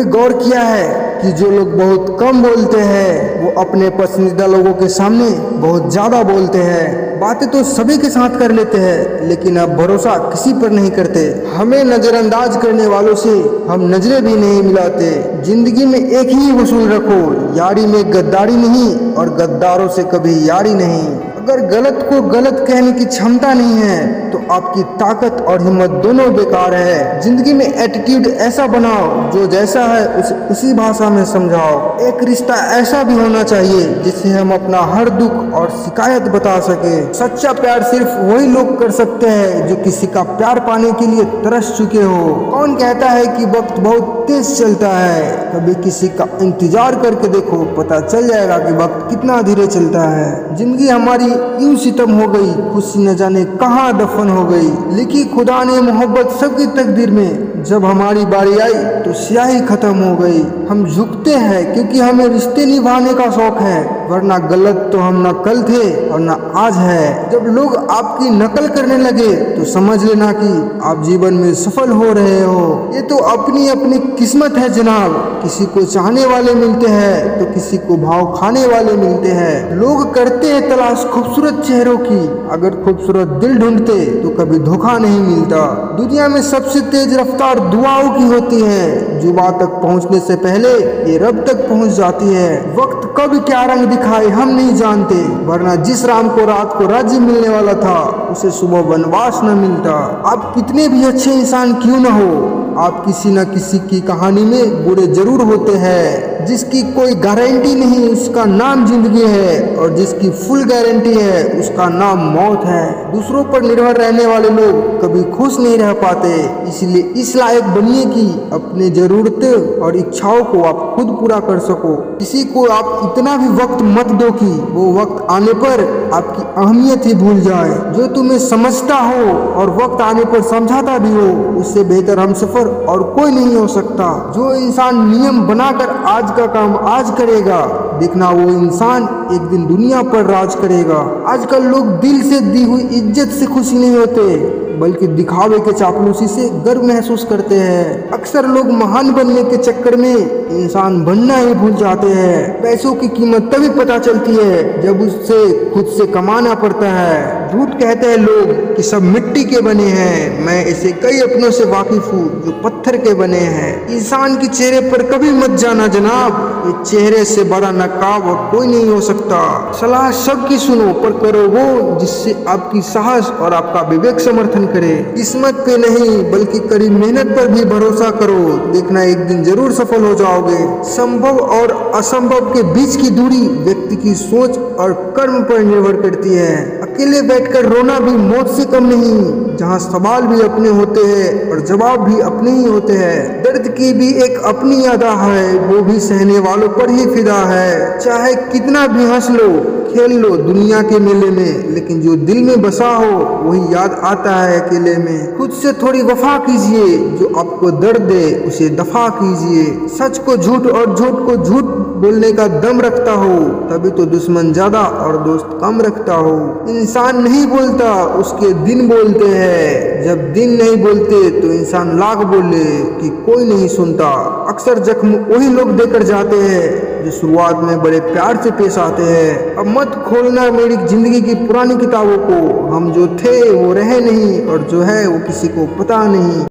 कभी गौर किया है कि जो लोग बहुत कम बोलते हैं वो अपने पसंदीदा लोगों के सामने बहुत ज्यादा बोलते हैं। बातें तो सभी के साथ कर लेते हैं लेकिन अब भरोसा किसी पर नहीं करते। हमें नजरअंदाज करने वालों से हम नजरें भी नहीं मिलाते। जिंदगी में एक ही उसूल रखो, यारी में गद्दारी नहीं और गद्दारों से कभी यारी नहीं। अगर गलत को गलत कहने की क्षमता नहीं है तो आपकी ताकत और हिम्मत दोनों बेकार है। जिंदगी में एटीट्यूड ऐसा बनाओ जो जैसा है उसे उसी भाषा में समझाओ। एक रिश्ता ऐसा भी होना चाहिए जिससे हम अपना हर दुख और शिकायत बता सके। सच्चा प्यार सिर्फ वही लोग कर सकते हैं जो किसी का प्यार पाने के लिए तरस चुके हो। कौन कहता है कि वक्त बहुत तेज चलता है? कभी किसी का इंतजार करके देखो, पता चल जाएगा कि वक्त कितना धीरे चलता है। जिंदगी हमारी यूं सितम हो गई, खुशी न जाने कहाँ दफन हो गई। लिखी खुदा ने मोहब्बत सबकी तकदीर में, जब हमारी बारी आई तो स्याही खत्म हो गई। हम झुकते हैं क्योंकि हमें रिश्ते निभाने का शौक है, वरना गलत तो हम न कल थे और न आज है। जब लोग आपकी नकल करने लगे तो समझ लेना कि आप जीवन में सफल हो रहे हो। ये तो अपनी अपनी किस्मत है जनाब। किसी को चाहने वाले मिलते हैं तो किसी को भाव खाने वाले मिलते हैं। लोग करते हैं तलाश खूबसूरत चेहरों की, अगर खूबसूरत दिल ढूंढते तो कभी धोखा नहीं मिलता। दुनिया में सबसे तेज रफ्तार दुआओं की होती है, जुबा तक पहुंचने से पहले ये रब तक पहुंच जाती है। वक्त कब क्या रंग दिखाए हम नहीं जानते, वरना जिस राम को रात को राज्य मिलने वाला था उसे सुबह वनवास न मिलता। आप कितने भी अच्छे इंसान क्यों न हो, आप किसी न किसी की कहानी में बुरे जरूर होते हैं। जिसकी कोई गारंटी नहीं उसका नाम जिंदगी है, और जिसकी फुल गारंटी है उसका नाम मौत है। दूसरों पर निर्भर रहने वाले लोग कभी खुश नहीं रह पाते, इसलिए इस लायक बनिए कि अपने जरूरतें और इच्छाओं को आप खुद पूरा कर सको। किसी को आप इतना भी वक्त मत दो कि वो वक्त आने पर आपकी अहमियत ही भूल जाए। जो तुम्हें समझता हो और वक्त आने पर समझाता भी हो, उससे बेहतर हमसफर और कोई नहीं हो सकता। जो इंसान नियम बनाकर आज का काम आज करेगा, देखना वो इंसान एक दिन दुनिया पर राज करेगा। आजकल लोग दिल से दी हुई इज्जत से खुशी नहीं होते, बल्कि दिखावे के चापलूसी से गर्व महसूस करते हैं। अक्सर लोग महान बनने के चक्कर में इंसान बनना ही भूल जाते हैं। पैसों की कीमत तभी पता चलती है जब उससे खुद से कमाना पड़ता है। झूठ कहते हैं लोग कि सब मिट्टी के बने हैं, मैं ऐसे कई अपनों से वाकिफ हूँ जो पत्थर के बने हैं। इंसान के चेहरे पर कभी मत जाना जनाब, ये चेहरे से बड़ा नकाब और कोई नहीं हो सकता। सलाह सबकी सुनो पर करो वो जिससे आपकी साहस और आपका विवेक समर्थन करे। किस्मत पे नहीं बल्कि कड़ी मेहनत पर भी भरोसा करो, देखना एक दिन जरूर सफल हो जाओगे। संभव और असंभव के बीच की दूरी व्यक्ति की सोच और कर्म पर निर्भर करती है। अकेले बैठकर रोना भी मौत से कम नहीं, जहाँ सवाल भी अपने होते हैं और जवाब भी अपने ही होते हैं। दर्द की भी एक अपनी अदा है, वो भी सहने वालों पर ही फिदा है। चाहे कितना भी हंस लो खेल लो दुनिया के मेले में, लेकिन जो दिल में बसा हो वही याद आता है अकेले में। खुद से थोड़ी वफा कीजिए, जो आपको दर्द दे उसे दफा कीजिए। सच को झूठ और झूठ को झूठ बोलने का दम रखता हो तभी तो दुश्मन ज्यादा और दोस्त कम रखता हो। इंसान नहीं बोलता उसके दिन बोलते हैं, जब दिन नहीं बोलते तो इंसान लाख बोले कि कोई नहीं सुनता। अक्सर जख्म वही लोग देकर जाते हैं जो शुरुआत में बड़े प्यार से पेश आते हैं। अब मत खोलना मेरी जिंदगी की पुरानी किताबों को, हम जो थे वो रहे नहीं और जो है वो किसी को पता नहीं।